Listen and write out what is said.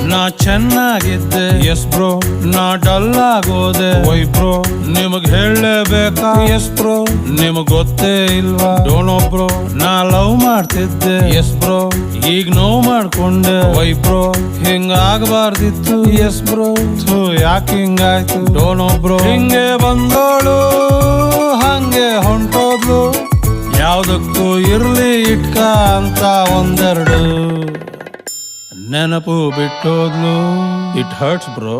ನಾ ಚೆನ್ನಾಗಿದ್ದೆ S bro, ನಾ dull ಆಗೋದೆ ವೈ ಬ್ರೋ, ನಿಮಗ್ ಹೇಳಲೇಬೇಕಾ ಎಸ್ ಬ್ರೋ, ನಿಮಗ್ ಗೊತ್ತೇ ಇಲ್ವಾ ಡೋಂಟ್ ನೋ ಬ್ರೋ, ನಾ ಲವ್ ಮಾಡ್ತಿದ್ದೆ ಎಸ್ ಬ್ರೋ, ಈಗ ನೋವು ಮಾಡ್ಕೊಂಡೆ ವೈ ಬ್ರೋ, ಹಿಂಗಾಗಬಾರ್ದಿತ್ತು ಎಸ್ ಬ್ರೋ, ಯಾಕೆ ಹಿಂಗಾಯ್ತು ಡೋಂಟ್ ನೋ ಬ್ರೋ, ಹಿಂಗೆ ಬಂದೋಳು ಹಂಗೆ ಹೊಂಟೋದ್ಲು, ಯಾವ್ದಕ್ಕೂ ಇರ್ಲಿ ಇಟ್ಕ ಅಂತ ಒಂದೆರಡು ನೆನಪು ಬಿಟ್ಟೋದ್ಲು. It hertz bro.